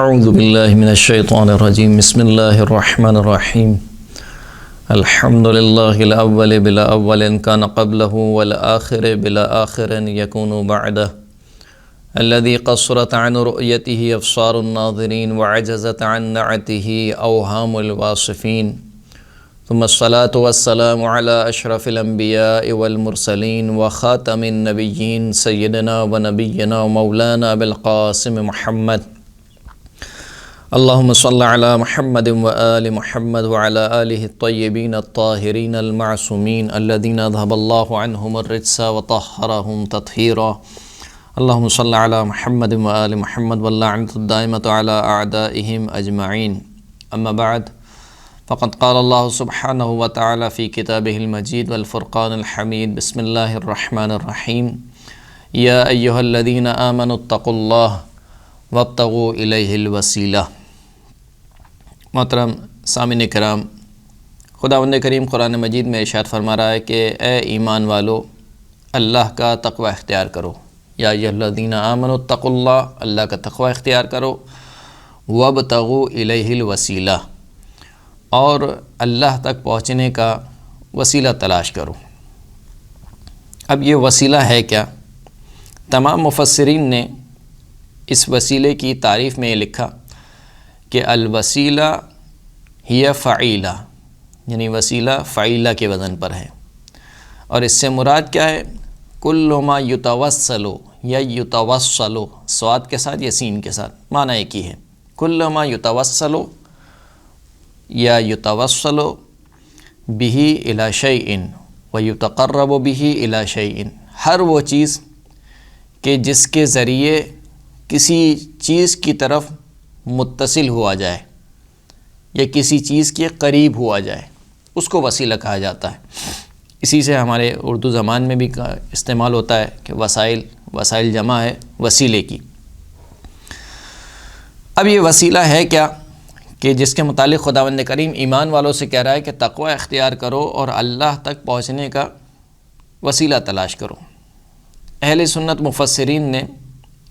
اعوذ باللہ من الشیطان الرجیم بسم اللہ الرحمن الرحیم الحمد للہ الاول بلا اول کان قبلہ والآخر بلا آخر یکون بعدہ الذي قصرت عن رؤيته ابصار الناظرین وعجزت عن نعته اوهام الواصفین ثم الصلاة والسلام على اشرف الانبیاء والمرسلین وخاتم النبیین سیدنا ونبینا مولانا بالقاسم محمد اللہم صل علی محمد وآل محمد وعلی آلہ الطیبین الطاہرین المعصومین الذین اذهب اللہ عنہم الرجس وطہرہم تطہیرا اللہم صل علی محمد وآل محمد واللعنۃ الدائمۃ علی اعدائہم اجمعین اما بعد فقد قال اللہ سبحانہ وتعالی فی کتابہ المجید والفرقان الحمید بسم اللہ الرحمن الرحیم یا ایہا الذین آمنوا اتقوا اللہ وابتغوا الیہ الوسیلہ۔ محترم سامعین کرام، خداوند کریم قرآن مجید میں ارشاد فرما رہا ہے کہ اے ایمان والو اللہ کا تقوی اختیار کرو، یا ایھا الذین آمنوا اتقوا اللہ، اللہ کا تقوی اختیار کرو، وابتغوا الیہ الوسیلہ، اور اللہ تک پہنچنے کا وسیلہ تلاش کرو۔ اب یہ وسیلہ ہے کیا؟ تمام مفسرین نے اس وسیلے کی تعریف میں یہ لکھا کہ الوسیلہ ہی فعیلہ، یعنی وسیلہ فعیلہ کے وزن پر ہے، اور اس سے مراد کیا ہے؟ کل ما یتوسل یا یتوسل، صاد کے ساتھ یا سین کے ساتھ، معنی ایک ہی ہے۔ کل ما یتوسل یا یتوسل بہ الی شیء ویتقرب بہ الی شیء، ہر وہ چیز کہ جس کے ذریعے کسی چیز کی طرف متصل ہوا جائے یا کسی چیز کے قریب ہوا جائے، اس کو وسیلہ کہا جاتا ہے۔ اسی سے ہمارے اردو زبان میں بھی استعمال ہوتا ہے کہ وسائل جمع ہے وسیلے کی۔ اب یہ وسیلہ ہے کیا کہ جس کے متعلق خداوند کریم ایمان والوں سے کہہ رہا ہے کہ تقوی اختیار کرو اور اللہ تک پہنچنے کا وسیلہ تلاش کرو۔ اہل سنت مفسرین نے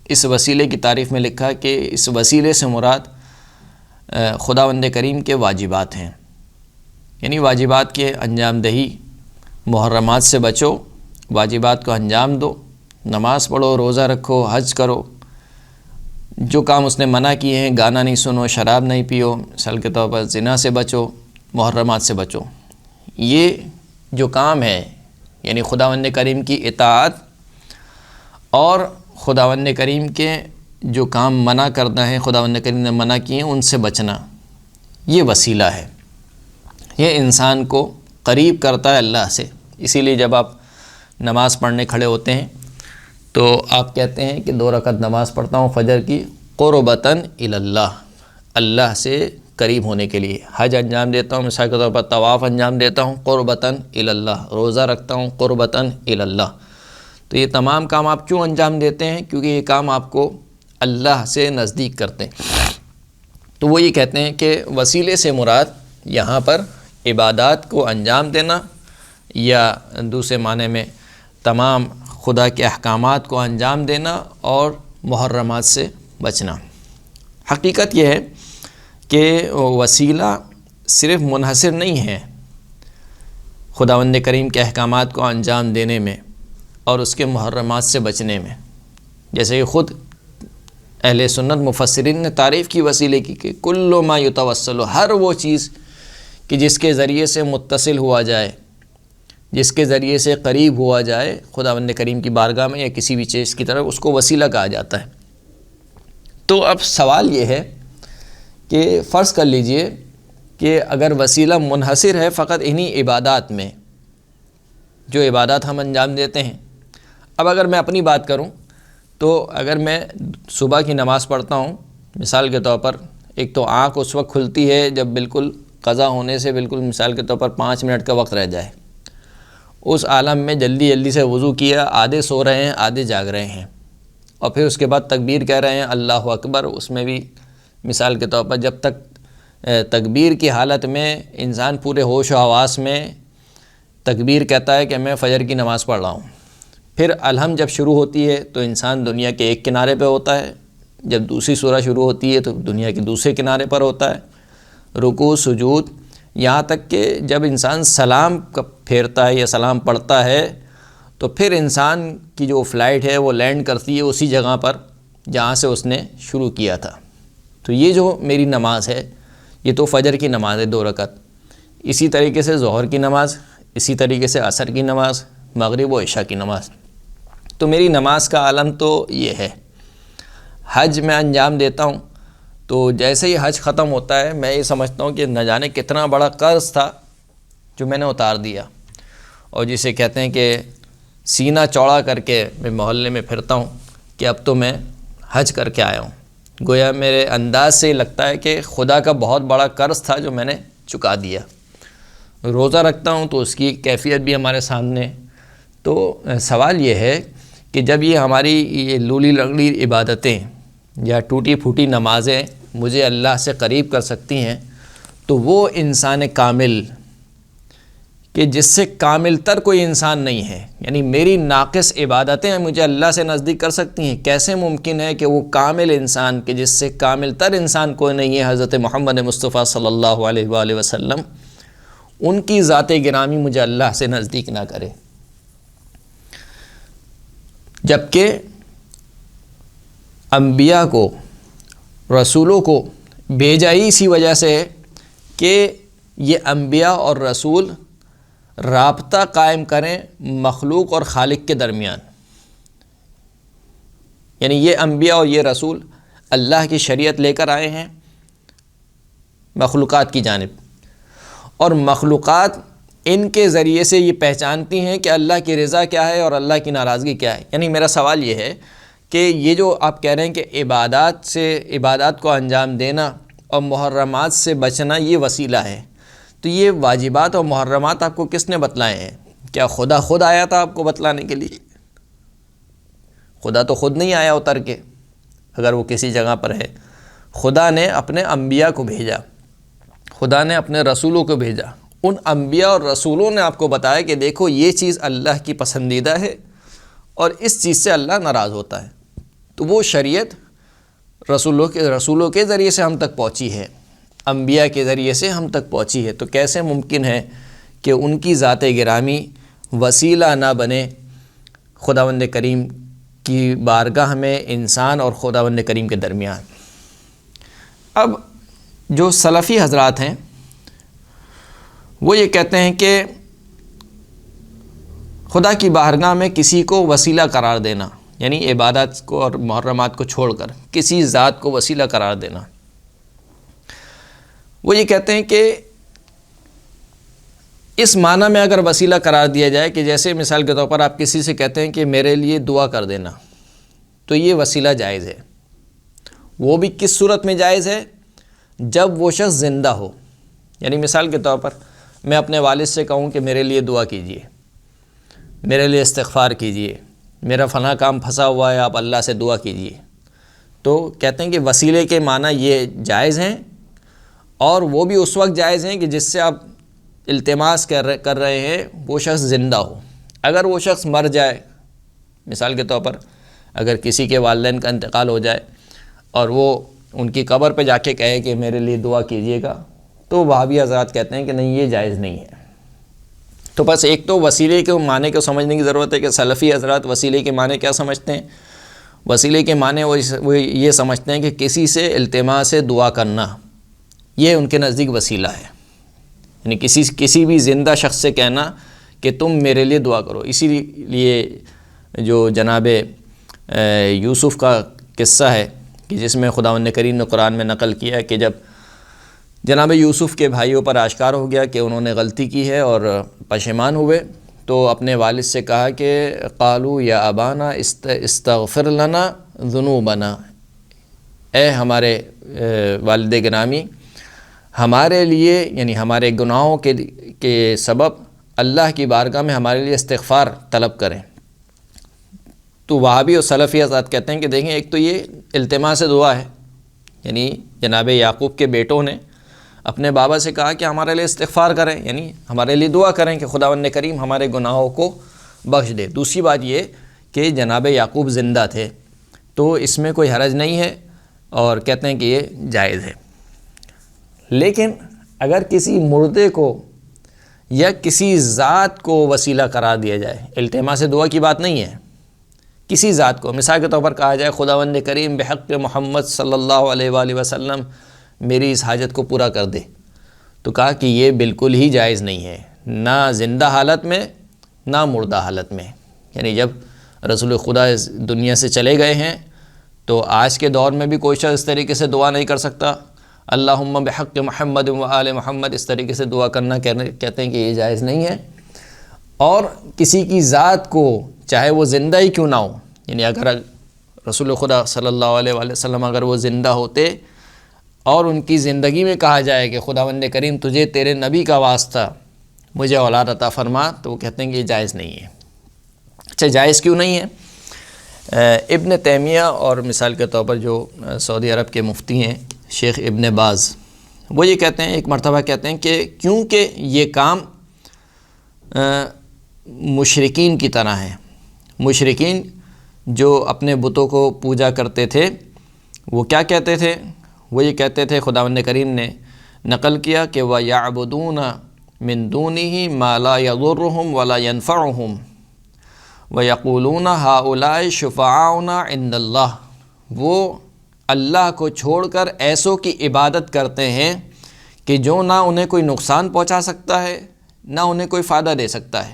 اس وسیلے کی تعریف میں لکھا کہ اس وسیلے سے مراد خداوند کریم کے واجبات ہیں، یعنی واجبات کے انجام دہی، محرمات سے بچو، واجبات کو انجام دو، نماز پڑھو، روزہ رکھو، حج کرو، جو کام اس نے منع کیے ہیں، گانا نہیں سنو، شراب نہیں پیو، مثال کے طور پر زنا سے بچو، محرمات سے بچو۔ یہ جو کام ہے یعنی خداوند کریم کی اطاعت اور خداوند کریم کے جو کام منع کرنا ہے، خداوند کریم نے منع کیے ہیں، ان سے بچنا، یہ وسیلہ ہے۔ یہ انسان کو قریب کرتا ہے اللہ سے۔ اسی لیے جب آپ نماز پڑھنے کھڑے ہوتے ہیں تو آپ کہتے ہیں کہ 2 رکعت نماز پڑھتا ہوں فجر کی، قربتاً الی اللہ، اللہ سے قریب ہونے کے لیے۔ حج انجام دیتا ہوں، مثال کے طور پر طواف انجام دیتا ہوں، قربتاً الی اللہ، روزہ رکھتا ہوں، قربتاً الی اللہ۔ تو یہ تمام کام آپ کیوں انجام دیتے ہیں؟ کیونکہ یہ کام آپ کو اللہ سے نزدیک کرتے ہیں۔ تو وہ یہ کہتے ہیں کہ وسیلے سے مراد یہاں پر عبادات کو انجام دینا، یا دوسرے معنی میں تمام خدا کے احکامات کو انجام دینا اور محرمات سے بچنا۔ حقیقت یہ ہے کہ وسیلہ صرف منحصر نہیں ہے خداوند کریم کے احکامات کو انجام دینے میں اور اس کے محرمات سے بچنے میں، جیسے کہ خود اہل سنت مفسرین نے تعریف کی وسیلے کی کہ کل ما یتوسل، ہر وہ چیز کہ جس کے ذریعے سے متصل ہوا جائے، جس کے ذریعے سے قریب ہوا جائے خداوند کریم کی بارگاہ میں یا کسی بھی چیز کی طرف، اس کو وسیلہ کہا جاتا ہے۔ تو اب سوال یہ ہے کہ فرض کر لیجئے کہ اگر وسیلہ منحصر ہے فقط انہی عبادات میں، جو عبادات ہم انجام دیتے ہیں۔ اب اگر میں اپنی بات کروں تو اگر میں صبح کی نماز پڑھتا ہوں، مثال کے طور پر، ایک تو آنکھ اس وقت کھلتی ہے جب بالکل قضا ہونے سے بالکل مثال کے طور پر 5 منٹ کا وقت رہ جائے، اس عالم میں جلدی سے وضو کیا، آدھے سو رہے ہیں، آدھے جاگ رہے ہیں، اور پھر اس کے بعد تکبیر کہہ رہے ہیں اللہ اکبر۔ اس میں بھی مثال کے طور پر جب تک تکبیر کی حالت میں انسان پورے ہوش و حواس میں تکبیر کہتا ہے کہ میں فجر کی نماز پڑھ رہا ہوں، پھر الحم جب شروع ہوتی ہے تو انسان دنیا کے ایک کنارے پہ ہوتا ہے، جب دوسری سورہ شروع ہوتی ہے تو دنیا کے دوسرے کنارے پر ہوتا ہے، رکوع سجود، یہاں تک کہ جب انسان سلام پھیرتا ہے یا سلام پڑھتا ہے تو پھر انسان کی جو فلائٹ ہے وہ لینڈ کرتی ہے اسی جگہ پر جہاں سے اس نے شروع کیا تھا۔ تو یہ جو میری نماز ہے یہ تو فجر کی نماز ہے 2 رکعت، اسی طریقے سے ظہر کی نماز، اسی طریقے سے عصر کی نماز، مغرب و عشاء کی نماز۔ تو میری نماز کا عالم تو یہ ہے۔ حج میں انجام دیتا ہوں تو جیسے ہی حج ختم ہوتا ہے میں یہ سمجھتا ہوں کہ نہ جانے کتنا بڑا قرض تھا جو میں نے اتار دیا، اور جسے کہتے ہیں کہ سینہ چوڑا کر کے میں محلے میں پھرتا ہوں کہ اب تو میں حج کر کے آیا ہوں۔ گویا میرے انداز سے لگتا ہے کہ خدا کا بہت بڑا قرض تھا جو میں نے چکا دیا۔ روزہ رکھتا ہوں تو اس کی کیفیت بھی ہمارے سامنے۔ تو سوال یہ ہے کہ جب یہ ہماری یہ لولی لنگڑی عبادتیں یا ٹوٹی پھوٹی نمازیں مجھے اللہ سے قریب کر سکتی ہیں، تو وہ انسان کامل کہ جس سے کامل تر کوئی انسان نہیں ہے، یعنی میری ناقص عبادتیں مجھے اللہ سے نزدیک کر سکتی ہیں، کیسے ممکن ہے کہ وہ کامل انسان کہ جس سے کامل تر انسان کوئی نہیں ہے، حضرت محمد مصطفیٰ صلی اللہ علیہ وآلہ وسلم، ان کی ذات گرامی مجھے اللہ سے نزدیک نہ کرے؟ جبکہ انبیاء کو، رسولوں کو بھیجا ہی اسی وجہ سے ہے کہ یہ انبیاء اور رسول رابطہ قائم کریں مخلوق اور خالق کے درمیان، یعنی یہ انبیاء اور یہ رسول اللہ کی شریعت لے کر آئے ہیں مخلوقات کی جانب، اور مخلوقات ان کے ذریعے سے یہ پہچانتی ہیں کہ اللہ کی رضا کیا ہے اور اللہ کی ناراضگی کیا ہے۔ یعنی میرا سوال یہ ہے کہ یہ جو آپ کہہ رہے ہیں کہ عبادات کو انجام دینا اور محرمات سے بچنا یہ وسیلہ ہے، تو یہ واجبات اور محرمات آپ کو کس نے بتلائے ہیں؟ کیا خدا خود آیا تھا آپ کو بتلانے کے لیے؟ خدا تو خود نہیں آیا اتر کے، اگر وہ کسی جگہ پر ہے۔ خدا نے اپنے انبیاء کو بھیجا، خدا نے اپنے رسولوں کو بھیجا، ان انبیاء اور رسولوں نے آپ کو بتایا کہ دیکھو یہ چیز اللہ کی پسندیدہ ہے اور اس چیز سے اللہ ناراض ہوتا ہے۔ تو وہ شریعت رسولوں کے ذریعے سے ہم تک پہنچی ہے، انبیاء کے ذریعے سے ہم تک پہنچی ہے، تو کیسے ممکن ہے کہ ان کی ذات گرامی وسیلہ نہ بنے خداوند کریم کی بارگاہ میں انسان اور خداوند کریم کے درمیان؟ اب جو سلفی حضرات ہیں وہ یہ کہتے ہیں کہ خدا کی بارگاہ میں کسی کو وسیلہ قرار دینا، یعنی عبادات کو اور محرمات کو چھوڑ کر کسی ذات کو وسیلہ قرار دینا، وہ یہ کہتے ہیں کہ اس معنی میں اگر وسیلہ قرار دیا جائے کہ جیسے مثال کے طور پر آپ کسی سے کہتے ہیں کہ میرے لیے دعا کر دینا، تو یہ وسیلہ جائز ہے۔ وہ بھی کس صورت میں جائز ہے؟ جب وہ شخص زندہ ہو۔ یعنی مثال کے طور پر میں اپنے والد سے کہوں کہ میرے لیے دعا کیجئے، میرے لیے استغفار کیجئے، میرا فلاں کام پھنسا ہوا ہے آپ اللہ سے دعا کیجئے، تو کہتے ہیں کہ وسیلے کے معنی یہ جائز ہیں، اور وہ بھی اس وقت جائز ہیں کہ جس سے آپ التماس کر رہے ہیں وہ شخص زندہ ہو۔ اگر وہ شخص مر جائے، مثال کے طور پر اگر کسی کے والدین کا انتقال ہو جائے اور وہ ان کی قبر پہ جا کے کہے کہ میرے لیے دعا کیجیے گا، تو وہابی حضرات کہتے ہیں کہ نہیں، یہ جائز نہیں ہے۔ تو بس ایک تو وسیلے کے معنی کو سمجھنے کی ضرورت ہے کہ سلفی حضرات وسیلے کے معنی کیا سمجھتے ہیں۔ وسیلے کے معنی وہ یہ سمجھتے ہیں کہ کسی سے التماس سے دعا کرنا، یہ ان کے نزدیک وسیلہ ہے، یعنی کسی بھی زندہ شخص سے کہنا کہ تم میرے لیے دعا کرو۔ اسی لیے جو جناب یوسف کا قصہ ہے کہ جس میں خداوند کریم نے قرآن میں نقل کیا ہے کہ جب جناب یوسف کے بھائیوں پر آشکار ہو گیا کہ انہوں نے غلطی کی ہے اور پشیمان ہوئے، تو اپنے والد سے کہا کہ قالوا یا ابانا استغفر لنا ذنوبنا، اے ہمارے والد گرامی ہمارے لیے، یعنی ہمارے گناہوں کے سبب اللہ کی بارگاہ میں ہمارے لیے استغفار طلب کریں۔ تو وہابی اور سلفی حضرات کہتے ہیں کہ دیکھیں ایک تو یہ التماس دعا ہے، یعنی جناب یعقوب کے بیٹوں نے اپنے بابا سے کہا کہ ہمارے لیے استغفار کریں، یعنی ہمارے لیے دعا کریں کہ خداوند کریم ہمارے گناہوں کو بخش دے۔ دوسری بات یہ کہ جناب یعقوب زندہ تھے، تو اس میں کوئی حرج نہیں ہے اور کہتے ہیں کہ یہ جائز ہے۔ لیکن اگر کسی مردے کو یا کسی ذات کو وسیلہ قرار دیا جائے، التماس دعا کی بات نہیں ہے، کسی ذات کو، مثال کے طور پر کہا جائے خداوند کریم بحق محمد صلی اللہ علیہ وآلہ وسلم میری اس حاجت کو پورا کر دے، تو کہا کہ یہ بالکل ہی جائز نہیں ہے، نہ زندہ حالت میں نہ مردہ حالت میں۔ یعنی جب رسول خدا اس دنیا سے چلے گئے ہیں تو آج کے دور میں بھی کوئی شخص اس طریقے سے دعا نہیں کر سکتا، اللہم بحق محمد و آل محمد اس طریقے سے دعا کرنا کہتے ہیں کہ یہ جائز نہیں ہے۔ اور کسی کی ذات کو چاہے وہ زندہ ہی کیوں نہ ہو، یعنی اگر رسول خدا صلی اللہ علیہ وآلہ وسلم اگر وہ زندہ ہوتے اور ان کی زندگی میں کہا جائے کہ خداوند کریم تجھے تیرے نبی کا واسطہ مجھے اولاد عطا فرما، تو وہ کہتے ہیں کہ یہ جائز نہیں ہے۔ اچھا، جائز کیوں نہیں ہے؟ ابن تیمیہ اور مثال کے طور پر جو سعودی عرب کے مفتی ہیں شیخ ابن باز، وہ یہ کہتے ہیں، ایک مرتبہ کہتے ہیں کہ کیونکہ یہ کام مشرکین کی طرح ہے۔ مشرکین جو اپنے بتوں کو پوجا کرتے تھے وہ کیا کہتے تھے؟ وہ یہ کہتے تھے، خداوند کریم نے نقل کیا کہ وَيَعْبُدُونَ مِن دُونِهِ مَا لَا يَضُرُّهُمْ وَلَا يَنْفَعُهُمْ وَيَقُولُونَ هَؤُلَاءِ شُفَعَاؤُنَا عِندَ اللَّهِ، وہ اللہ کو چھوڑ کر ایسوں کی عبادت کرتے ہیں کہ جو نہ انہیں کوئی نقصان پہنچا سکتا ہے نہ انہیں کوئی فائدہ دے سکتا ہے۔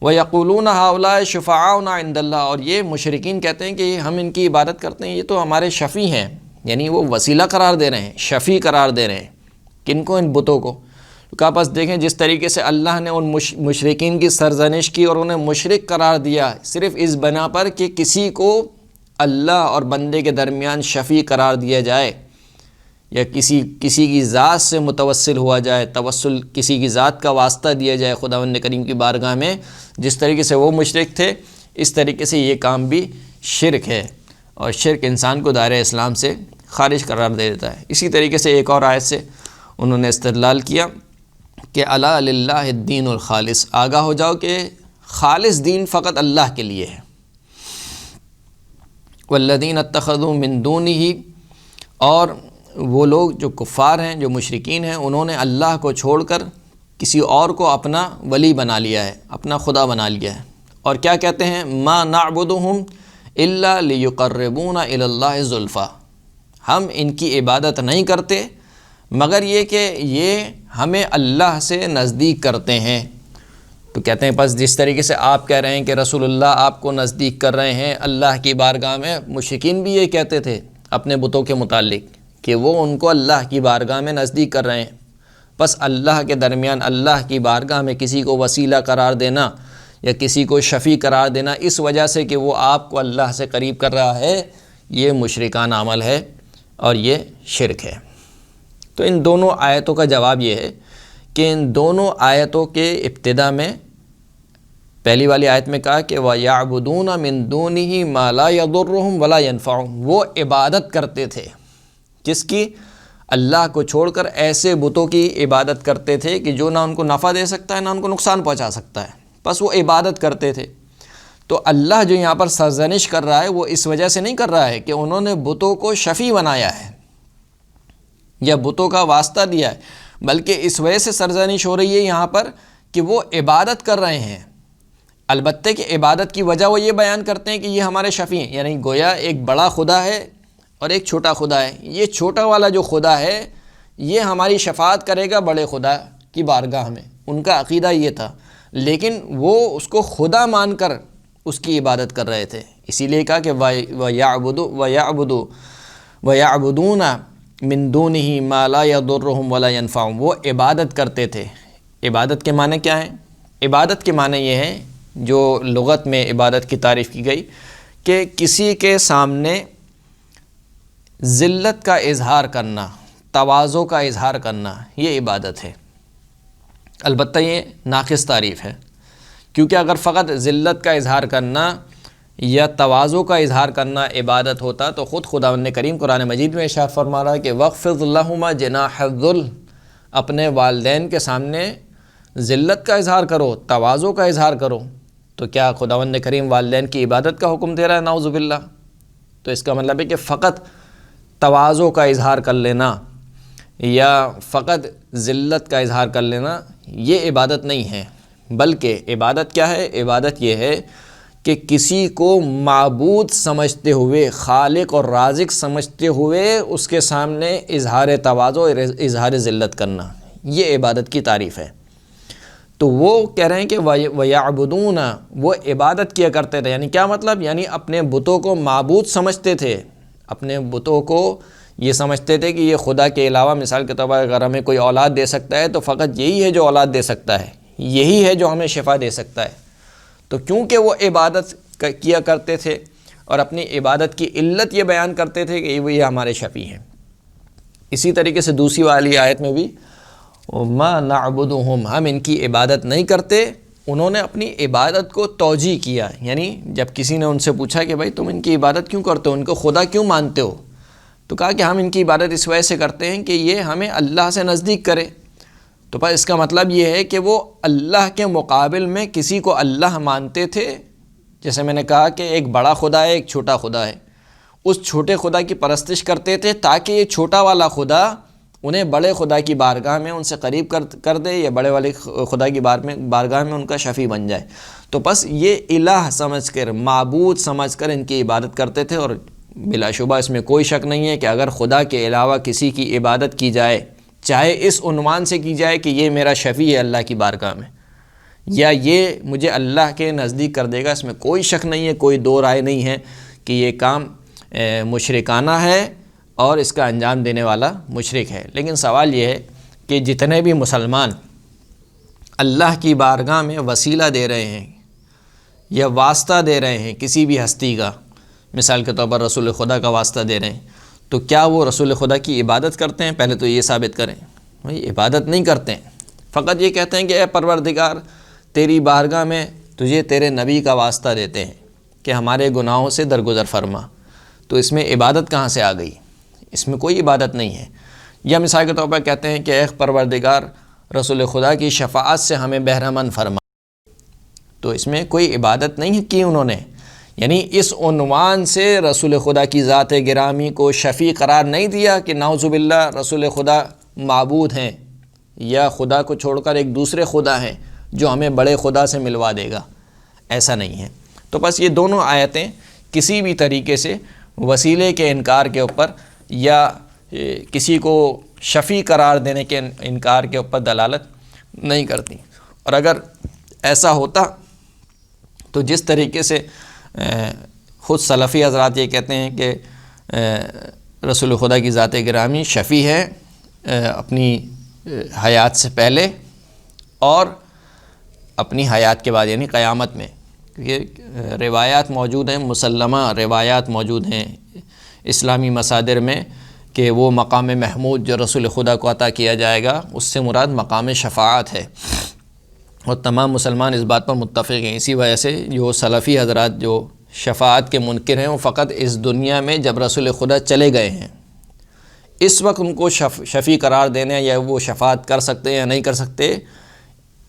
وَيَقُولُونَ هَؤُلَاءِ شُفَعَاؤُنَا عِندَ اللَّهِ، اور یہ مشرکین کہتے ہیں کہ ہم ان کی عبادت کرتے ہیں، یہ تو ہمارے شفیع ہیں، یعنی وہ وسیلہ قرار دے رہے ہیں، شفیع قرار دے رہے ہیں۔ کن کو؟ ان بتوں کو۔ تو کہا بس دیکھیں جس طریقے سے اللہ نے ان مشرکین کی سرزنش کی اور انہیں مشرک قرار دیا صرف اس بنا پر کہ کسی کو اللہ اور بندے کے درمیان شفیع قرار دیا جائے یا کسی کی ذات سے متوسل ہوا جائے، توسل کسی کی ذات کا واسطہ دیا جائے خداوند کریم کی بارگاہ میں، جس طریقے سے وہ مشرک تھے اس طریقے سے یہ کام بھی شرک ہے، اور شرک انسان کو دائرہ اسلام سے خارج قرار دے دیتا ہے۔ اسی طریقے سے ایک اور آیت سے انہوں نے استدلال کیا کہ الا للہ الدین الخالص، آگاہ ہو جاؤ کہ خالص دین فقط اللہ کے لیے ہے۔ والذین اتخذوا من دونہ، اور وہ لوگ جو کفار ہیں، جو مشرکین ہیں، انہوں نے اللہ کو چھوڑ کر کسی اور کو اپنا ولی بنا لیا ہے، اپنا خدا بنا لیا ہے، اور کیا کہتے ہیں؟ ما نعبدہم الا لیقربونا الی اللہ زلفیٰ، ہم ان کی عبادت نہیں کرتے مگر یہ کہ یہ ہمیں اللہ سے نزدیک کرتے ہیں۔ تو کہتے ہیں بس جس طریقے سے آپ کہہ رہے ہیں کہ رسول اللہ آپ کو نزدیک کر رہے ہیں اللہ کی بارگاہ میں، مشرکین بھی یہ کہتے تھے اپنے بتوں کے متعلق کہ وہ ان کو اللہ کی بارگاہ میں نزدیک کر رہے ہیں۔ بس اللہ کے درمیان اللہ کی بارگاہ میں کسی کو وسیلہ قرار دینا یا کسی کو شفیع قرار دینا اس وجہ سے کہ وہ آپ کو اللہ سے قریب کر رہا ہے، یہ مشرکانہ عمل ہے اور یہ شرک ہے۔ تو ان دونوں آیتوں کا جواب یہ ہے کہ ان دونوں آیتوں کے ابتدا میں پہلی والی آیت میں کہا کہ وَيَعْبُدُونَ مِن دُونِهِ مَا لَا يَضُرُّهُمْ وَلَا يَنْفَعُهُمْ، وہ عبادت کرتے تھے، جس کی؟ اللہ کو چھوڑ کر ایسے بتوں کی عبادت کرتے تھے کہ جو نہ ان کو نفع دے سکتا ہے نہ ان کو نقصان پہنچا سکتا ہے، بس وہ عبادت کرتے تھے۔ تو اللہ جو یہاں پر سرزنش کر رہا ہے وہ اس وجہ سے نہیں کر رہا ہے کہ انہوں نے بتوں کو شفیع بنایا ہے یا بتوں کا واسطہ دیا ہے، بلکہ اس وجہ سے سرزنش ہو رہی ہے یہاں پر کہ وہ عبادت کر رہے ہیں۔ البتہ کہ عبادت کی وجہ وہ یہ بیان کرتے ہیں کہ یہ ہمارے شفیع ہیں، یعنی گویا ایک بڑا خدا ہے اور ایک چھوٹا خدا ہے، یہ چھوٹا والا جو خدا ہے یہ ہماری شفاعت کرے گا بڑے خدا کی بارگاہ میں، ان کا عقیدہ یہ تھا، لیکن وہ اس کو خدا مان کر اس کی عبادت کر رہے تھے۔ اسی لیے کہا کہ وَيَعْبُدُونَ مِن دُونِهِ مَا لَا يَضُرُّهُمْ وَلَا يَنْفَعُهُمْ، وہ عبادت کرتے تھے۔ عبادت کے معنی کیا ہیں؟ عبادت کے معنی یہ ہیں جو لغت میں عبادت کی تعریف کی گئی کہ کسی کے سامنے ذلت کا اظہار کرنا، تواضع کا اظہار کرنا، یہ عبادت ہے۔ البتہ یہ ناقص تعریف ہے، کیونکہ اگر فقط ذلت کا اظہار کرنا یا تواضع کا اظہار کرنا عبادت ہوتا تو خود خداوند کریم قرآن مجید میں ارشاد فرما رہا ہے کہ وَاخْفِضْ لَهُمَا جَنَاحَ الذُّلِّ، اپنے والدین کے سامنے ذلت کا اظہار کرو، تواضع کا اظہار کرو۔ تو کیا خداوند کریم والدین کی عبادت کا حکم دے رہا ہے؟ نعوذ باللہ۔ تو اس کا مطلب ہے کہ فقط تواضع کا اظہار کر لینا یا فقط ذلت کا اظہار کر لینا یہ عبادت نہیں ہے، بلکہ عبادت کیا ہے؟ عبادت یہ ہے کہ کسی کو معبود سمجھتے ہوئے، خالق اور رازق سمجھتے ہوئے اس کے سامنے اظہار تواضع اور اظہار ذلت کرنا، یہ عبادت کی تعریف ہے۔ تو وہ کہہ رہے ہیں کہ وَيَعْبُدُونَ، وہ عبادت کیا کرتے تھے، یعنی کیا مطلب؟ یعنی اپنے بتوں کو معبود سمجھتے تھے، اپنے بتوں کو یہ سمجھتے تھے کہ یہ خدا کے علاوہ، مثال کے طور پر اگر ہمیں کوئی اولاد دے سکتا ہے تو فقط یہی ہے جو اولاد دے سکتا ہے، یہی ہے جو ہمیں شفا دے سکتا ہے۔ تو کیونکہ وہ عبادت کیا کرتے تھے اور اپنی عبادت کی علت یہ بیان کرتے تھے کہ یہ ہمارے شفیع ہیں۔ اسی طریقے سے دوسری والی آیت میں بھی مَا نَعْبُدُهُمْ، ہم ان کی عبادت نہیں کرتے، انہوں نے اپنی عبادت کو توجیہ کیا، یعنی جب کسی نے ان سے پوچھا کہ بھائی تم ان کی عبادت کیوں کرتے ہو، ان کو خدا کیوں مانتے ہو، تو کہا کہ ہم ان کی عبادت اس وجہ سے کرتے ہیں کہ یہ ہمیں اللہ سے نزدیک کرے۔ تو بس اس کا مطلب یہ ہے کہ وہ اللہ کے مقابل میں کسی کو اللہ مانتے تھے، جیسے میں نے کہا کہ ایک بڑا خدا ہے، ایک چھوٹا خدا ہے، اس چھوٹے خدا کی پرستش کرتے تھے تاکہ یہ چھوٹا والا خدا انہیں بڑے خدا کی بارگاہ میں ان سے قریب کر دے، یا بڑے والے خدا کی بارگاہ میں ان کا شفیع بن جائے۔ تو بس یہ الہ سمجھ کر، معبود سمجھ کر ان کی عبادت کرتے تھے، اور بلا شبہ اس میں کوئی شک نہیں ہے کہ اگر خدا کے علاوہ کسی کی عبادت کی جائے، چاہے اس عنوان سے کی جائے کہ یہ میرا شفیع ہے اللہ کی بارگاہ میں، یا یہ مجھے اللہ کے نزدیک کر دے گا، اس میں کوئی شک نہیں ہے، کوئی دو رائے نہیں ہے کہ یہ کام مشرکانہ ہے اور اس کا انجام دینے والا مشرک ہے۔ لیکن سوال یہ ہے کہ جتنے بھی مسلمان اللہ کی بارگاہ میں وسیلہ دے رہے ہیں یا واسطہ دے رہے ہیں کسی بھی ہستی کا، مثال کے طور پر رسول خدا کا واسطہ دے رہے ہیں، تو کیا وہ رسول خدا کی عبادت کرتے ہیں؟ پہلے تو یہ ثابت کریں۔ بھائی عبادت نہیں کرتے ہیں، فقط یہ کہتے ہیں کہ اے پروردگار تیری بارگاہ میں تجھے تیرے نبی کا واسطہ دیتے ہیں کہ ہمارے گناہوں سے درگزر فرما۔ تو اس میں عبادت کہاں سے آ گئی؟ اس میں کوئی عبادت نہیں ہے۔ یا مثال کے طور پر کہتے ہیں کہ اے پروردگار رسول خدا کی شفاعت سے ہمیں بہرمند فرما، تو اس میں کوئی عبادت نہیں کی انہوں نے، یعنی اس عنوان سے رسول خدا کی ذات گرامی کو شفیع قرار نہیں دیا کہ نعوذ باللہ رسول خدا معبود ہیں یا خدا کو چھوڑ کر ایک دوسرے خدا ہیں جو ہمیں بڑے خدا سے ملوا دے گا، ایسا نہیں ہے۔ تو بس یہ دونوں آیتیں کسی بھی طریقے سے وسیلے کے انکار کے اوپر یا کسی کو شفیع قرار دینے کے انکار کے اوپر دلالت نہیں کرتی۔ اور اگر ایسا ہوتا تو جس طریقے سے خود سلفی حضرات یہ کہتے ہیں کہ رسول خدا کی ذات گرامی شفیع ہے اپنی حیات سے پہلے اور اپنی حیات کے بعد، یعنی قیامت میں، کیونکہ روایات موجود ہیں، مسلمہ روایات موجود ہیں اسلامی مصادر میں کہ وہ مقام محمود جو رسول خدا کو عطا کیا جائے گا، اس سے مراد مقام شفاعت ہے، اور تمام مسلمان اس بات پر متفق ہیں۔ اسی وجہ سے جو سلفی حضرات جو شفاعت کے منکر ہیں، وہ فقط اس دنیا میں جب رسول خدا چلے گئے ہیں اس وقت ان کو شفیع قرار دینے یا وہ شفاعت کر سکتے ہیں یا نہیں کر سکتے،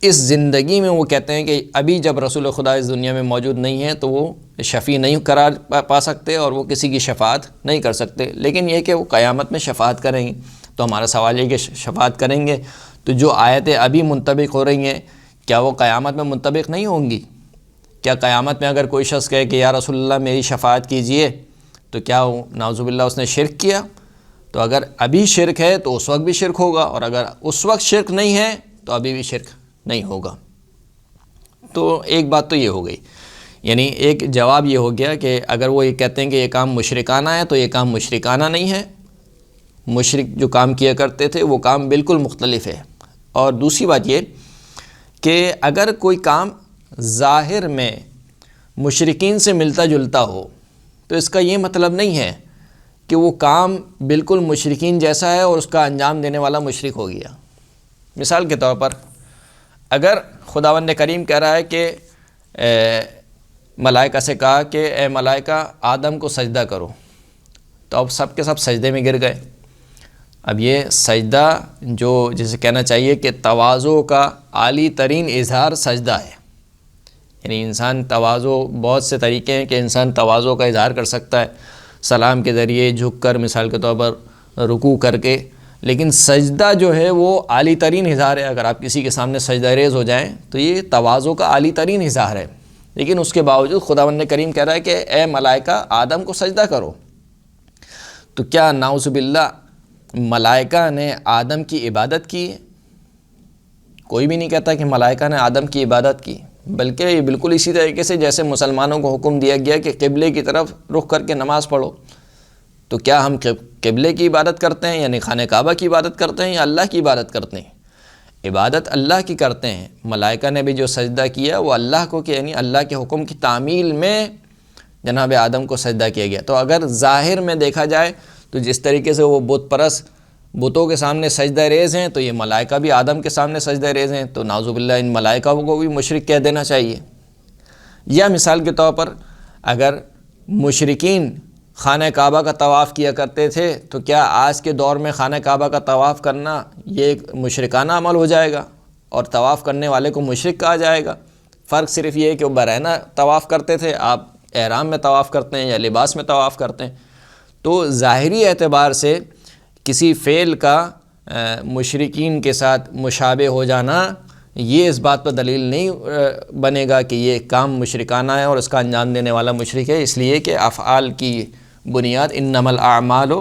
اس زندگی میں وہ کہتے ہیں کہ ابھی جب رسول خدا اس دنیا میں موجود نہیں ہے تو وہ شفیع نہیں قرار پا سکتے اور وہ کسی کی شفاعت نہیں کر سکتے۔ لیکن یہ کہ وہ قیامت میں شفاعت کریں گے، تو ہمارا سوال یہ کہ شفاعت کریں گے تو جو آیتیں ابھی منطبق ہو رہی ہیں کیا وہ قیامت میں منطبق نہیں ہوں گی؟ کیا قیامت میں اگر کوئی شخص کہے کہ یا رسول اللہ میری شفاعت کیجئے، تو کیا نعوذ باللہ اس نے شرک کیا؟ تو اگر ابھی شرک ہے تو اس وقت بھی شرک ہوگا، اور اگر اس وقت شرک نہیں ہے تو ابھی بھی شرک نہیں ہوگا۔ تو ایک بات تو یہ ہو گئی، یعنی ایک جواب یہ ہو گیا کہ اگر وہ یہ کہتے ہیں کہ یہ کام مشرکانہ ہے تو یہ کام مشرکانہ نہیں ہے، مشرک جو کام کیا کرتے تھے وہ کام بالکل مختلف ہے۔ اور دوسری بات یہ کہ اگر کوئی کام ظاہر میں مشرکین سے ملتا جلتا ہو تو اس کا یہ مطلب نہیں ہے کہ وہ کام بالکل مشرکین جیسا ہے اور اس کا انجام دینے والا مشرک ہو گیا۔ مثال کے طور پر اگر خداوند کریم کہہ رہا ہے کہ ملائکہ سے کہا کہ اے ملائکہ آدم کو سجدہ کرو، تو اب سب کے سب سجدے میں گر گئے۔ اب یہ سجدہ جو جسے کہنا چاہیے کہ تواضع کا عالی ترین اظہار سجدہ ہے، یعنی انسان تواضع، بہت سے طریقے ہیں کہ انسان تواضع کا اظہار کر سکتا ہے۔ سلام کے ذریعے جھک کر مثال کے طور پر رکوع کر کے، لیکن سجدہ جو ہے وہ عالی ترین اظہار ہے۔ اگر آپ کسی کے سامنے سجدہ ریز ہو جائیں تو یہ تواضع کا عالی ترین اظہار ہے، لیکن اس کے باوجود خداوند کریم کہہ رہا ہے کہ اے ملائکہ آدم کو سجدہ کرو۔ تو کیا نعوذ باللہ ملائکہ نے آدم کی عبادت کی ہے؟ کوئی بھی نہیں کہتا کہ ملائکہ نے آدم کی عبادت کی، بلکہ یہ بالکل اسی طریقے سے جیسے مسلمانوں کو حکم دیا گیا کہ قبلے کی طرف رخ کر کے نماز پڑھو، تو کیا ہم قبلے کی عبادت کرتے ہیں، یعنی خانہ کعبہ کی عبادت کرتے ہیں، یا اللہ کی عبادت کرتے ہیں؟ عبادت اللہ کی کرتے ہیں۔ ملائکہ نے بھی جو سجدہ کیا وہ اللہ کو، کہ یعنی اللہ کے حکم کی تعمیل میں جناب آدم کو سجدہ کیا گیا۔ تو اگر ظاہر میں دیکھا جائے تو جس طریقے سے وہ بت پرست بتوں کے سامنے سجدہ ریز ہیں، تو یہ ملائکہ بھی آدم کے سامنے سجدہ ریز ہیں، تو نعوذ باللہ ان ملائکہ کو بھی مشرک کہہ دینا چاہیے۔ یا مثال کے طور پر اگر مشرکین خانہ کعبہ کا طواف کیا کرتے تھے، تو کیا آج کے دور میں خانہ کعبہ کا طواف کرنا یہ ایک مشرکانہ عمل ہو جائے گا اور طواف کرنے والے کو مشرک کہا جائے گا؟ فرق صرف یہ ہے کہ وہ برہنہ طواف کرتے تھے، آپ احرام میں طواف کرتے ہیں یا لباس میں طواف کرتے ہیں۔ تو ظاہری اعتبار سے کسی فعل کا مشرکین کے ساتھ مشابہ ہو جانا یہ اس بات پر دلیل نہیں بنے گا کہ یہ کام مشرکانہ ہے اور اس کا انجام دینے والا مشرک ہے، اس لیے کہ افعال کی بنیاد انما الاعمال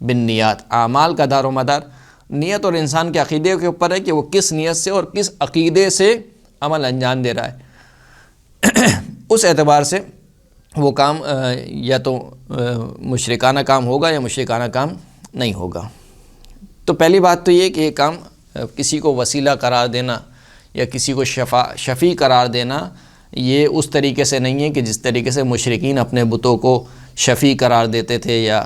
بالنیات، اعمال کا دار و مدار نیت اور انسان کے عقیدے کے اوپر ہے کہ وہ کس نیت سے اور کس عقیدے سے عمل انجام دے رہا ہے۔ اس اعتبار سے وہ کام یا تو مشرکانہ کام ہوگا یا مشرکانہ کام نہیں ہوگا۔ تو پہلی بات تو یہ کہ یہ کام کسی کو وسیلہ قرار دینا یا کسی کو شفیع قرار دینا یہ اس طریقے سے نہیں ہے کہ جس طریقے سے مشرکین اپنے بتوں کو شفیع قرار دیتے تھے یا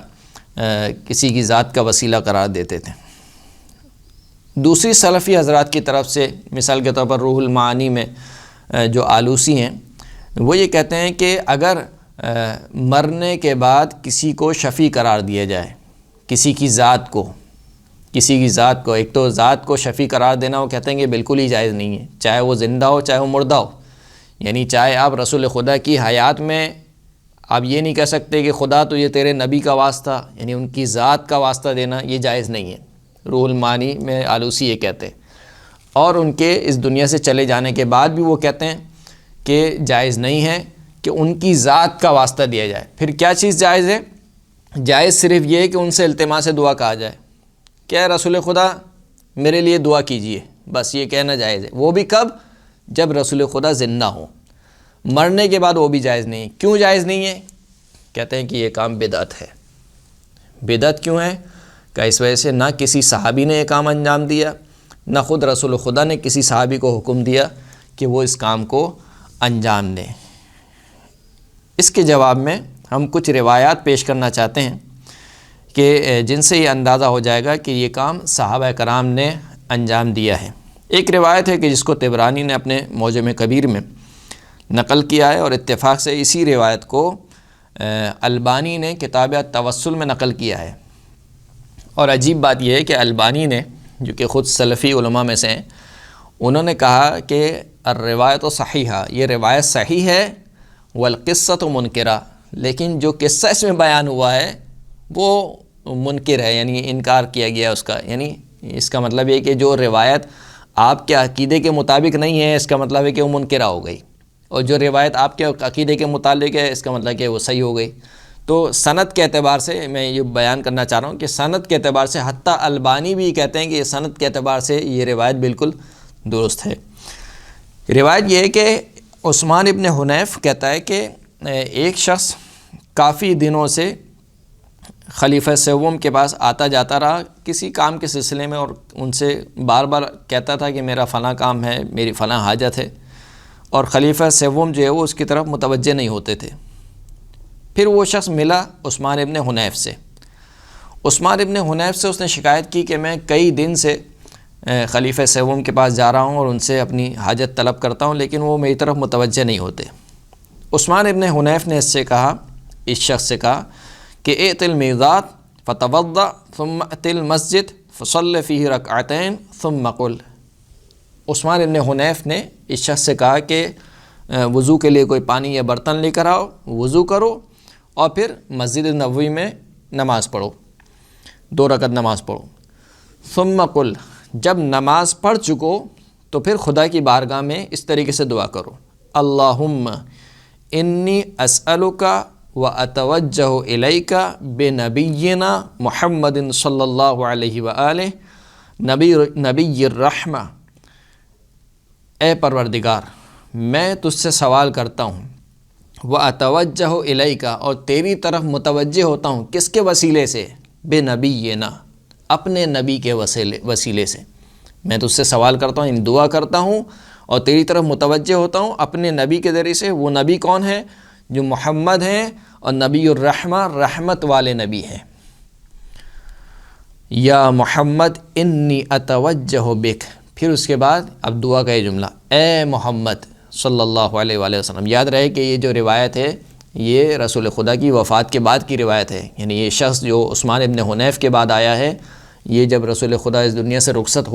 کسی کی ذات کا وسیلہ قرار دیتے تھے۔ دوسری سلفی حضرات کی طرف سے مثال کے طور پر روح المعانی میں جو آلوسی ہیں وہ یہ کہتے ہیں کہ اگر مرنے کے بعد کسی کو شفیع قرار دیا جائے، کسی کی ذات کو ایک تو ذات کو شفیع قرار دینا وہ کہتے ہیں کہ بالکل ہی جائز نہیں ہے، چاہے وہ زندہ ہو چاہے وہ مردہ ہو۔ یعنی چاہے آپ رسول خدا کی حیات میں آپ یہ نہیں کہہ سکتے کہ خدا تو یہ تیرے نبی کا واسطہ، یعنی ان کی ذات کا واسطہ دینا یہ جائز نہیں ہے۔ روح المعانی میں آلوسی یہ کہتے ہیں، اور ان کے اس دنیا سے چلے جانے کے بعد بھی وہ کہتے ہیں کہ جائز نہیں ہے کہ ان کی ذات کا واسطہ دیا جائے۔ پھر کیا چیز جائز ہے؟ جائز صرف یہ کہ ان سے التماس دعا کہا جائے کہ اے رسول خدا میرے لیے دعا کیجئے، بس یہ کہنا جائز ہے۔ وہ بھی کب؟ جب رسول خدا زندہ ہوں۔ مرنے کے بعد وہ بھی جائز نہیں۔ کیوں جائز نہیں ہے؟ کہتے ہیں کہ یہ کام بدعت ہے۔ بدعت کیوں ہے؟ کہ اس وجہ سے نہ کسی صحابی نے یہ کام انجام دیا، نہ خود رسول خدا نے کسی صحابی کو حکم دیا کہ وہ اس کام کو انجام دیں۔ اس کے جواب میں ہم کچھ روایات پیش کرنا چاہتے ہیں کہ جن سے یہ اندازہ ہو جائے گا کہ یہ کام صحابہ کرام نے انجام دیا ہے۔ ایک روایت ہے کہ جس کو طبرانی نے اپنے معجم کبیر میں نقل کیا ہے، اور اتفاق سے اسی روایت کو البانی نے کتاب التوسل میں نقل کیا ہے۔ اور عجیب بات یہ ہے کہ البانی نے جو کہ خود سلفی علماء میں سے ہیں، انہوں نے کہا کہ الروایت صحیحہ، یہ روایت صحیح ہے، والقصۃ منکرہ، لیکن جو قصہ اس میں بیان ہوا ہے وہ منکر ہے، یعنی انکار کیا گیا اس کا۔ یعنی اس کا مطلب یہ کہ جو روایت آپ کے عقیدے کے مطابق نہیں ہے، اس کا مطلب ہے کہ وہ منکرہ ہو گئی، اور جو روایت آپ کے عقیدے کے متعلق ہے اس کا مطلب کہ وہ صحیح ہو گئی۔ تو سند کے اعتبار سے میں یہ بیان کرنا چاہ رہا ہوں کہ سند کے اعتبار سے حتیٰ البانی بھی کہتے ہیں کہ یہ سند کے اعتبار سے یہ روایت بالکل درست ہے۔ روایت یہ ہے کہ عثمان ابن حنیف کہتا ہے کہ ایک شخص کافی دنوں سے خلیفہ سوم کے پاس آتا جاتا رہا کسی کام کے سلسلے میں، اور ان سے بار بار کہتا تھا کہ میرا فلاں کام ہے، میری فلاں حاجت ہے، اور خلیفہ سوم جو ہے وہ اس کی طرف متوجہ نہیں ہوتے تھے۔ پھر وہ شخص ملا عثمان ابن حنیف سے۔ عثمان ابن حنیف سے اس نے شکایت کی کہ میں کئی دن سے خلیفہ سوم کے پاس جا رہا ہوں اور ان سے اپنی حاجت طلب کرتا ہوں، لیکن وہ میری طرف متوجہ نہیں ہوتے۔ عثمان ابن حنیف نے اس شخص سے کہا کہ ائت المیقات فتوضأ ثم ات المسجد فصل فیہ رکعتین ثم قل۔ عثمان ابن حنیف نے اس شخص سے کہا کہ وضو کے لیے کوئی پانی یا برتن لے کر آؤ، وضو کرو اور پھر مسجد نبوی میں نماز پڑھو، 2 رکعت نماز پڑھو۔ ثم قل، جب نماز پڑھ چکو تو پھر خدا کی بارگاہ میں اس طریقے سے دعا کرو، اللہم انی اسألک و اتوجہ الیک بنبینا محمد صلی اللہ علیہ وآلہ نبی الرحمہ، اے پروردگار میں تجھ سے سوال کرتا ہوں، واتوجہ الیک، اور تیری طرف متوجہ ہوتا ہوں، کس کے وسیلے سے؟ بنبینا، اپنے نبی کے وسیلے سے میں تجھ سے سوال کرتا ہوں، ان دعا کرتا ہوں اور تیری طرف متوجہ ہوتا ہوں اپنے نبی کے ذریعے سے۔ وہ نبی کون ہے؟ جو محمد ہیں اور نبی الرحمہ، رحمت والے نبی ہیں۔ یا محمد انی اتوجہ بک، پھر اس کے بعد اب دعا کا یہ جملہ، اے محمد صلی اللہ علیہ وآلہ وسلم۔ یاد رہے کہ یہ جو روایت ہے یہ رسول خدا کی وفات کے بعد کی روایت ہے، یعنی یہ شخص جو عثمان ابن حنیف کے بعد آیا ہے، یہ جب رسول خدا اس دنیا سے رخصت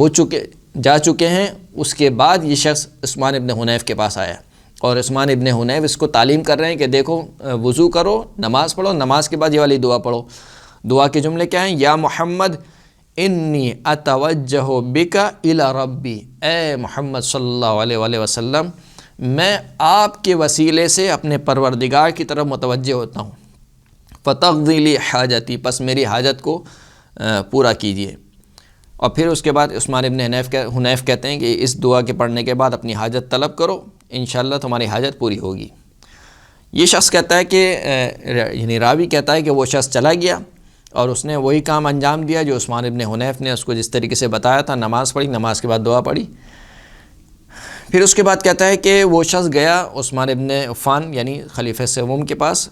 جا چکے ہیں، اس کے بعد یہ شخص عثمان ابن حنیف کے پاس آیا، اور عثمان ابن حنیف اس کو تعلیم کر رہے ہیں کہ دیکھو وضو کرو، نماز پڑھو، نماز کے بعد یہ والی دعا پڑھو۔ دعا کے جملے کیا ہیں؟ یا محمد انی اتوجہ بک الی ربی، اے محمد صلی اللہ علیہ وآلہ وسلم میں آپ کے وسیلے سے اپنے پروردگار کی طرف متوجہ ہوتا ہوں، فتقضی لی حاجتی، پس میری حاجت کو پورا کیجیے۔ اور پھر اس کے بعد عثمان ابن حنیف کہتے ہیں کہ اس دعا کے پڑھنے کے بعد اپنی حاجت طلب کرو، انشاءاللہ تمہاری حاجت پوری ہوگی۔ یہ شخص کہتا ہے کہ یعنی راوی کہتا ہے کہ وہ شخص چلا گیا اور اس نے وہی کام انجام دیا جو عثمان ابن حنیف نے اس کو جس طریقے سے بتایا تھا، نماز پڑھی، نماز کے بعد دعا پڑھی۔ پھر اس کے بعد کہتا ہے کہ وہ شخص گیا عثمان ابن عفان یعنی خلیفہ سوم کے پاس،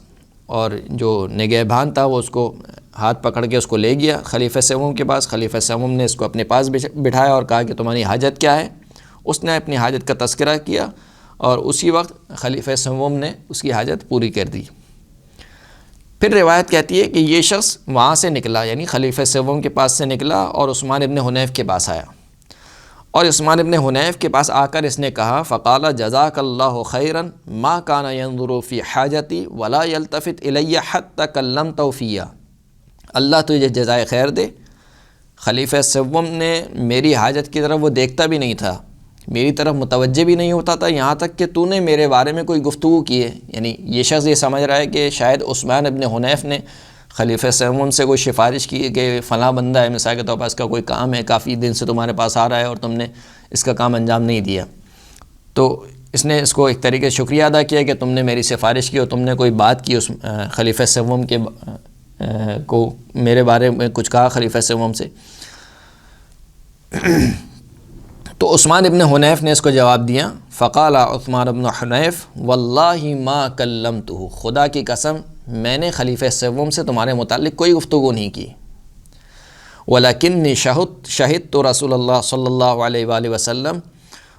اور جو نگہبان تھا وہ اس کو ہاتھ پکڑ کے اس کو لے گیا خلیفہ سوم کے پاس۔ خلیفہ سوم نے اس کو اپنے پاس بٹھایا اور کہا کہ تمہاری حاجت کیا ہے؟ اس نے اپنی حاجت کا تذکرہ کیا اور اسی وقت خلیفہ سوم نے اس کی حاجت پوری کر دی۔ پھر روایت کہتی ہے کہ یہ شخص وہاں سے نکلا، یعنی خلیفہ سوم کے پاس سے نکلا اور عثمان ابن حنیف کے پاس آیا، اور عثمان ابن حنیف کے پاس آ کر اس نے کہا، فقال جزاک اللہ خیرا ما کان ینظر فی حاجتی ولا یلتفت الی حتی کلمت فیہ، اللہ تجھے جزائے خیر دے، خلیفہ سوم نے میری حاجت کی طرف وہ دیکھتا بھی نہیں تھا، میری طرف متوجہ بھی نہیں ہوتا تھا، یہاں تک کہ تو نے میرے بارے میں کوئی گفتگو کی ہے۔ یعنی یہ شخص یہ سمجھ رہا ہے کہ شاید عثمان ابن حنیف نے خلیفہ سوم سے کوئی سفارش کی ہے کہ فلاں بندہ ہے، مثال کے طور پر اس کا کوئی کام ہے، کافی دن سے تمہارے پاس آ رہا ہے اور تم نے اس کا کام انجام نہیں دیا، تو اس نے اس کو ایک طریقے سے شکریہ ادا کیا کہ تم نے میری سفارش کی اور تم نے کوئی بات کی اس خلیفہ سوم کے کو میرے بارے میں کچھ کہا خلیفہ سوم سے۔ تو عثمان ابن حنیف نے اس کو جواب دیا، فقال عثمان ابن حنیف واللہ ما کلمتہ، خدا کی قسم میں نے خلیفہ سوم سے تمہارے متعلق کوئی گفتگو نہیں کی، ولیکنی شہدت رسول اللہ صلی اللہ علیہ وآلہ وسلم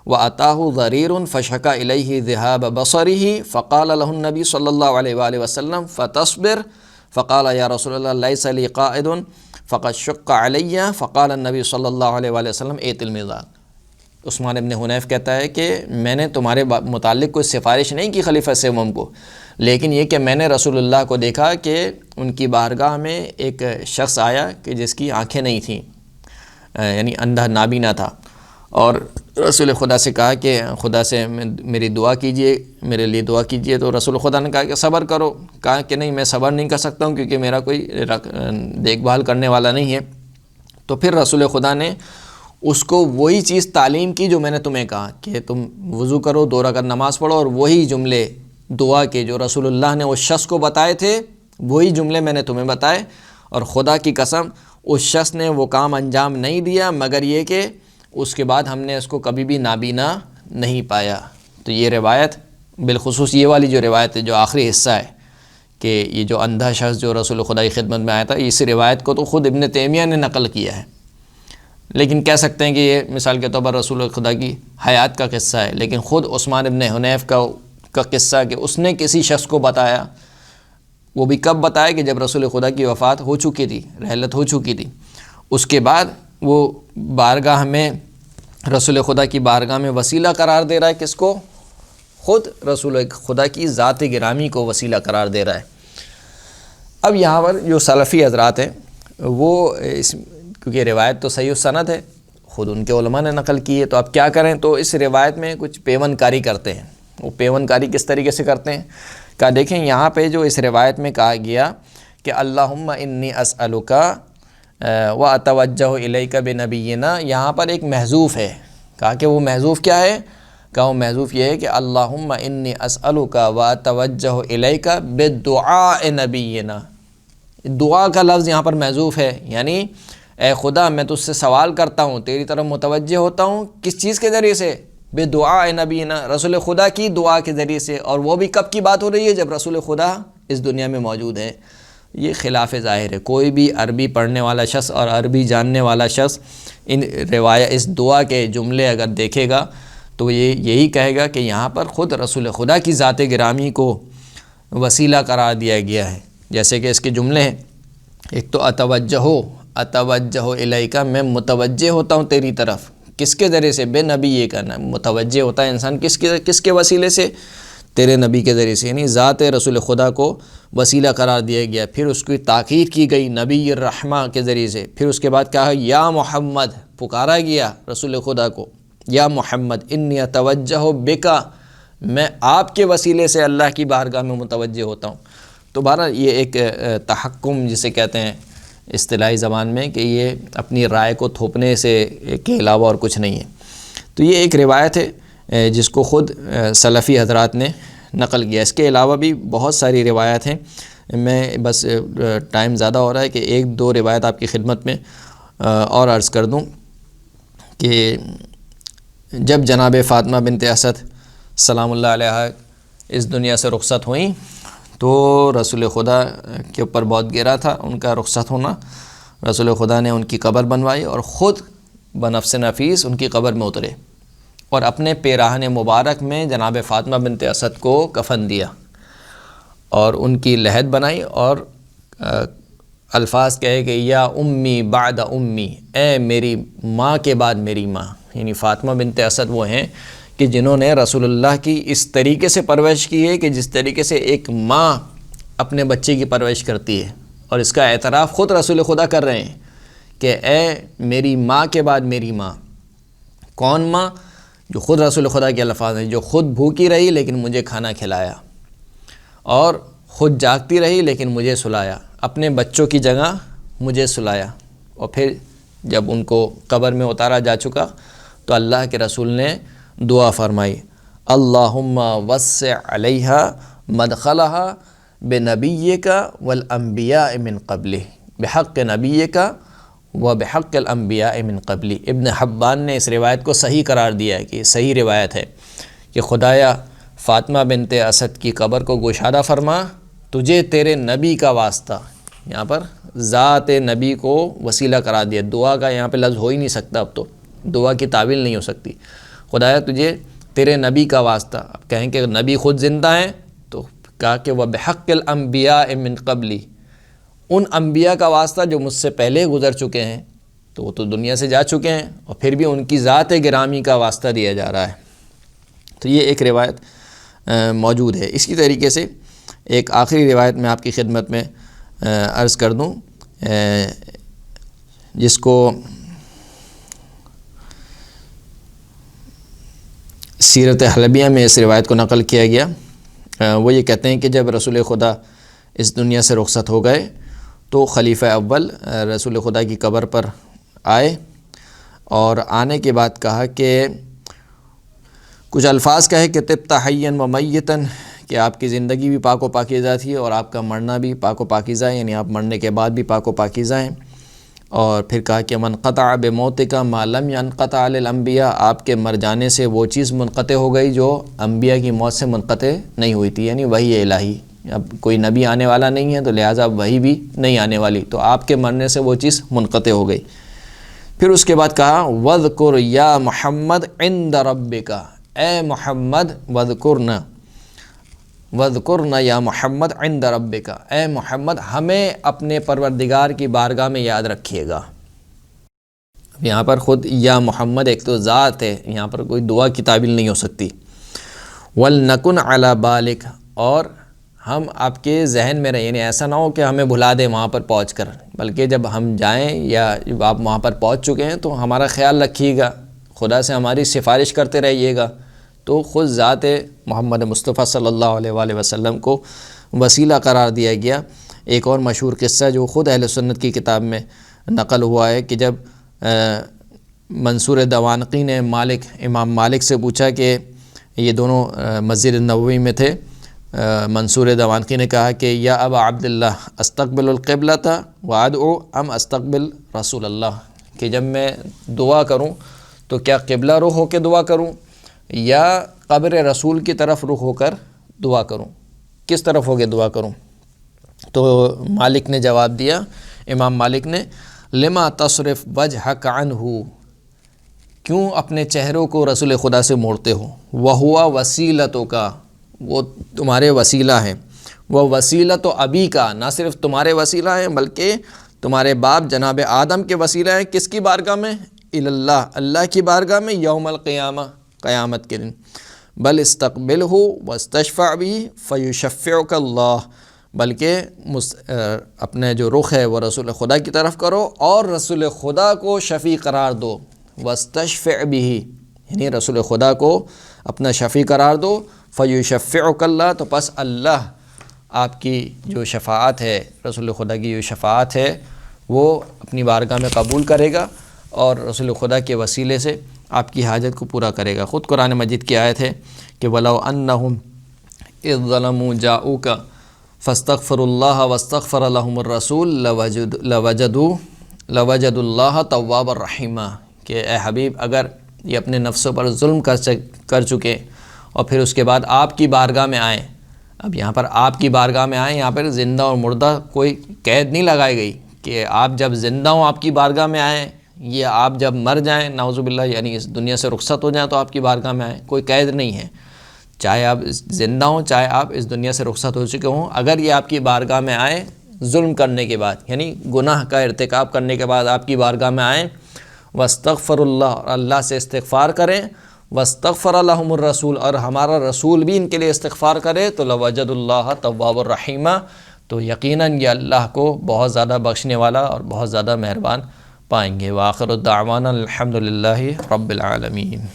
واتاہ ضریر فشکا الیہ ذہاب بصرہ فقال لہ النبی صلی اللہ علیہ وآلہ وسلم فتصبر، فقال یا رسول اللہ لیس لی قائد فقد شق علی، فقال النبی صلی اللہ علیہ وآلہ وسلم ایت المزاق۔ عثمان ابن حنیف کہتا ہے کہ میں نے تمہارے متعلق کوئی سفارش نہیں کی خلیفہ سوم کو، لیکن یہ کہ میں نے رسول اللہ کو دیکھا کہ ان کی بارگاہ میں ایک شخص آیا کہ جس کی آنکھیں نہیں تھیں، یعنی اندھا نابینا تھا، اور رسول خدا سے کہا کہ خدا سے میری دعا کیجئے، میرے لیے دعا کیجئے، تو رسول خدا نے کہا کہ صبر کرو، کہا کہ نہیں میں صبر نہیں کر سکتا ہوں کیونکہ میرا کوئی دیکھ بھال کرنے والا نہیں ہے۔ تو پھر رسول خدا نے اس کو وہی چیز تعلیم کی جو میں نے تمہیں کہا کہ تم وضو کرو، 2 رکعت نماز پڑھو، اور وہی جملے دعا کے جو رسول اللہ نے اس شخص کو بتائے تھے وہی جملے میں نے تمہیں بتائے، اور خدا کی قسم اس شخص نے وہ کام انجام نہیں دیا مگر یہ کہ اس کے بعد ہم نے اس کو کبھی بھی نابینا نہیں پایا۔ تو یہ روایت بالخصوص یہ والی جو روایت ہے جو آخری حصہ ہے کہ یہ جو اندھا شخص جو رسول خدا کی خدمت میں آیا تھا، اس روایت کو تو خود ابن تیمیہ نے نقل کیا ہے، لیکن کہہ سکتے ہیں کہ یہ مثال کے طور پر رسول خدا کی حیات کا قصہ ہے، لیکن خود عثمان ابن حنیف کا قصہ کہ اس نے کسی شخص کو بتایا، وہ بھی کب بتایا کہ جب رسول خدا کی وفات ہو چکی تھی، رحلت ہو چکی تھی، اس کے بعد وہ بارگاہ میں رسول خدا کی بارگاہ میں وسیلہ قرار دے رہا ہے، کس کو؟ خود رسول خدا کی ذات گرامی کو وسیلہ قرار دے رہا ہے۔ اب یہاں پر جو سلفی حضرات ہیں وہ کیونکہ روایت تو صحیح السند ہے، خود ان کے علماء نے نقل کی ہے، تو اب کیا کریں، تو اس روایت میں کچھ پیون کاری کرتے ہیں۔ وہ پیون کاری کس طریقے سے کرتے ہیں؟ کہ دیکھیں یہاں پہ جو اس روایت میں کہا گیا کہ اللہم انی اسألک و اتوجہ الیک بنبینا، یہاں پر ایک محذوف ہے۔ کہا کہ وہ محذوف کیا ہے؟ کہا وہ محذوف یہ ہے کہ اللہم انی اسألک و اتوجہ الیک بدعاء نبینا، دعا کا لفظ یہاں پر محذوف ہے، یعنی اے خدا میں تجھ سے سوال کرتا ہوں، تیری طرف متوجہ ہوتا ہوں، کس چیز کے ذریعے سے؟ بدعاء نبینا، رسول خدا کی دعا کے ذریعے سے۔ اور وہ بھی کب کی بات ہو رہی ہے؟ جب رسول خدا اس دنیا میں موجود ہے۔ یہ خلاف ظاہر ہے، کوئی بھی عربی پڑھنے والا شخص اور عربی جاننے والا شخص اس دعا کے جملے اگر دیکھے گا تو یہ یہی کہے گا کہ یہاں پر خود رسول خدا کی ذات گرامی کو وسیلہ قرار دیا گیا ہے۔ جیسے کہ اس کے جملے ہیں، ایک تو اتوجہ الیکا، میں متوجہ ہوتا ہوں تیری طرف، کس کے ذریعے سے؟ بے نبی، یہ کہنا متوجہ ہوتا ہے انسان کس کے وسیلے سے؟ تیرے نبی کے ذریعے سے، یعنی ذات رسول خدا کو وسیلہ قرار دیا گیا۔ پھر اس کی تاکید کی گئی نبی الرحمہ کے ذریعے سے۔ پھر اس کے بعد کہا یا محمد، پکارا گیا رسول خدا کو، یا محمد انی اتوجہ بکا، میں آپ کے وسیلے سے اللہ کی بارگاہ میں متوجہ ہوتا ہوں۔ تو بہرحال یہ ایک تحکم جسے کہتے ہیں اصطلاحی زبان میں، کہ یہ اپنی رائے کو تھوپنے سے کے علاوہ اور کچھ نہیں ہے۔ تو یہ ایک روایت ہے جس کو خود سلفی حضرات نے نقل کیا۔ اس کے علاوہ بھی بہت ساری روایات ہیں، میں بس ٹائم زیادہ ہو رہا ہے کہ ایک دو روایت آپ کی خدمت میں اور عرض کر دوں کہ جب جناب فاطمہ بنت اسد سلام اللہ علیہا اس دنیا سے رخصت ہوئیں تو رسول خدا کے اوپر بہت گرا تھا ان کا رخصت ہونا۔ رسول خدا نے ان کی قبر بنوائی اور خود بنفس نفیس ان کی قبر میں اترے اور اپنے پیراہن مبارک میں جناب فاطمہ بنت اسد کو کفن دیا اور ان کی لحد بنائی اور الفاظ کہے کہ یا امی بعد امی، اے میری ماں کے بعد میری ماں، یعنی فاطمہ بنت اسد وہ ہیں کہ جنہوں نے رسول اللہ کی اس طریقے سے پرورش کی ہے کہ جس طریقے سے ایک ماں اپنے بچے کی پرورش کرتی ہے، اور اس کا اعتراف خود رسول خدا کر رہے ہیں کہ اے میری ماں کے بعد میری ماں۔ کون ماں؟ جو خود رسول خدا کے الفاظ ہیں، جو خود بھوکی رہی لیکن مجھے کھانا کھلایا، اور خود جاگتی رہی لیکن مجھے سلایا، اپنے بچوں کی جگہ مجھے سلایا۔ اور پھر جب ان کو قبر میں اتارا جا چکا تو اللہ کے رسول نے دعا فرمائی، اللہم وسع علیہا مدخلہا بنبیک والانبیاء من قبلہ، بحق نبیک و بحق الانبیاء من قبلی۔ ابن حبان نے اس روایت کو صحیح قرار دیا ہے کہ صحیح روایت ہے کہ خدایا فاطمہ بنت اسد کی قبر کو گشادہ فرما، تجھے تیرے نبی کا واسطہ، یہاں پر ذات نبی کو وسیلہ قرار دیا۔ دعا کا یہاں پہ لفظ ہو ہی نہیں سکتا، اب تو دعا کی تعویل نہیں ہو سکتی۔ خدایا تجھے تیرے نبی کا واسطہ، اب کہیں کہ نبی خود زندہ ہیں تو کہا کہ وَبِحَقِّ الْأَنْبِيَاءِ مِنْ قَبْلِ، ان انبیاء کا واسطہ جو مجھ سے پہلے گزر چکے ہیں، تو وہ تو دنیا سے جا چکے ہیں، اور پھر بھی ان کی ذات گرامی کا واسطہ دیا جا رہا ہے۔ تو یہ ایک روایت موجود ہے۔ اسی طریقے سے ایک آخری روایت میں آپ کی خدمت میں عرض کر دوں، جس کو سیرت حلبیہ میں اس روایت کو نقل کیا گیا۔ وہ یہ کہتے ہیں کہ جب رسول خدا اس دنیا سے رخصت ہو گئے تو خلیفہ اول رسول خدا کی قبر پر آئے، اور آنے کے بعد کہا کہ کچھ الفاظ کہے کہ طبت حیا و میتا، کہ آپ کی زندگی بھی پاک و پاکیزہ تھی اور آپ کا مرنا بھی پاک و پاکیزہ ہے، یعنی آپ مرنے کے بعد بھی پاک و پاکیزہ ہیں۔ اور پھر کہا کہ من قطع بموتک ما لم ينقطع للانبیاء، آپ کے مر جانے سے وہ چیز منقطع ہو گئی جو انبیاء کی موت سے منقطع نہیں ہوئی تھی، یعنی وحی الہی۔ اب کوئی نبی آنے والا نہیں ہے تو لہٰذا وحی بھی نہیں آنے والی، تو آپ کے مرنے سے وہ چیز منقطع ہو گئی۔ پھر اس کے بعد کہا وَاذْكُرْ يَا محمد عِنْدَ رَبِّكَ، اے محمد وَاذْكُرْنَا یا محمد عِنْدَ رَبِّكَ، اے محمد ہمیں اپنے پروردگار کی بارگاہ میں یاد رکھیے گا۔ یہاں پر خود یا محمد ایک تو ذات ہے، یہاں پر کوئی دعا کی تعبیر نہیں ہو سکتی۔ وَلْنَكُنْ عَلَى بَالِكَ، اور ہم آپ کے ذہن میں رہیں، یعنی ایسا نہ ہو کہ ہمیں بھلا دیں وہاں پر پہنچ کر، بلکہ جب ہم جائیں یا آپ وہاں پر پہنچ چکے ہیں تو ہمارا خیال رکھیے گا، خدا سے ہماری سفارش کرتے رہیے گا۔ تو خود ذات محمد مصطفیٰ صلی اللہ علیہ وآلہ وسلم کو وسیلہ قرار دیا گیا۔ ایک اور مشہور قصہ جو خود اہل سنت کی کتاب میں نقل ہوا ہے کہ جب منصور دوانقی نے امام مالک سے پوچھا کہ یہ دونوں مسجد نبوی میں تھے، منصور دوانقی نے کہا کہ یا ابا عبداللہ استقبل القبلۃ وادعو ام استقبل رسول اللہ، کہ جب میں دعا کروں تو کیا قبلہ رخ ہو کے دعا کروں یا قبر رسول کی طرف رخ ہو کر دعا کروں، کس طرف ہو کے دعا کروں؟ تو مالک نے جواب دیا، امام مالک نے، لما تصرف وجہک عنہ، کیوں اپنے چہروں کو رسول خدا سے موڑتے ہو، وہوا وسیلتوں کا، وہ تمہارے وسیلہ ہیں، وہ وسیلۃ ابی کا، نہ صرف تمہارے وسیلہ ہیں بلکہ تمہارے باپ جناب آدم کے وسیلہ ہیں، کس کی بارگاہ میں؟ اللہ، اللہ کی بارگاہ میں، یوم القیامہ، قیامت کے دن۔ بل استقبلہ واستشفع بھی فیشفعک اللہ، بلکہ اپنے جو رخ ہے وہ رسول خدا کی طرف کرو اور رسول خدا کو شفیع قرار دو، واستشفع بھی، یعنی رسول خدا کو اپنا شفیع قرار دو، فیشفعک اللہ، تو پس اللہ آپ کی جو شفاعت ہے، رسول خدا کی جو شفاعت ہے وہ اپنی بارگاہ میں قبول کرے گا اور رسول خدا کے وسیلے سے آپ کی حاجت کو پورا کرے گا۔ خود قرآن مجید کی آیت ہے کہ وَلَوْ أَنَّهُمْ إِذْ ظَلَمُوا جَاءُوكَ فَاسْتَغْفَرُوا اللَّهَ وَاسْتَغْفَرَ لَهُمُ الرَّسُولُ لَوَجَدُوا اللَّهَ تَوَّابًا رَحِيمًا، کہ اے حبیب اگر یہ اپنے نفسوں پر ظلم کر چکے اور پھر اس کے بعد آپ کی بارگاہ میں آئیں، اب یہاں پر آپ کی بارگاہ میں آئیں، یہاں پر زندہ اور مردہ کوئی قید نہیں لگائی گئی کہ آپ جب زندہ ہوں آپ کی بارگاہ میں آئیں، یہ آپ جب مر جائیں نعوذ باللہ یعنی اس دنیا سے رخصت ہو جائیں تو آپ کی بارگاہ میں آئیں، کوئی قید نہیں ہے، چاہے آپ زندہ ہوں چاہے آپ اس دنیا سے رخصت ہو چکے ہوں، اگر یہ آپ کی بارگاہ میں آئیں ظلم کرنے کے بعد، یعنی گناہ کا ارتکاب کرنے کے بعد آپ کی بارگاہ میں آئیں، واستغفر اللہ، اور اللہ سے استغفار کریں، واستغفر لهم الرسول، اور ہمارا رسول بھی ان کے لیے استغفار کرے، تو لوجد اللہ تواب الرحیمہ، تو یقیناً یہ اللہ کو بہت زیادہ بخشنے والا اور بہت زیادہ مہربان پائیں گے۔ وآخر الدعوانا الحمد للہ رب العالمین۔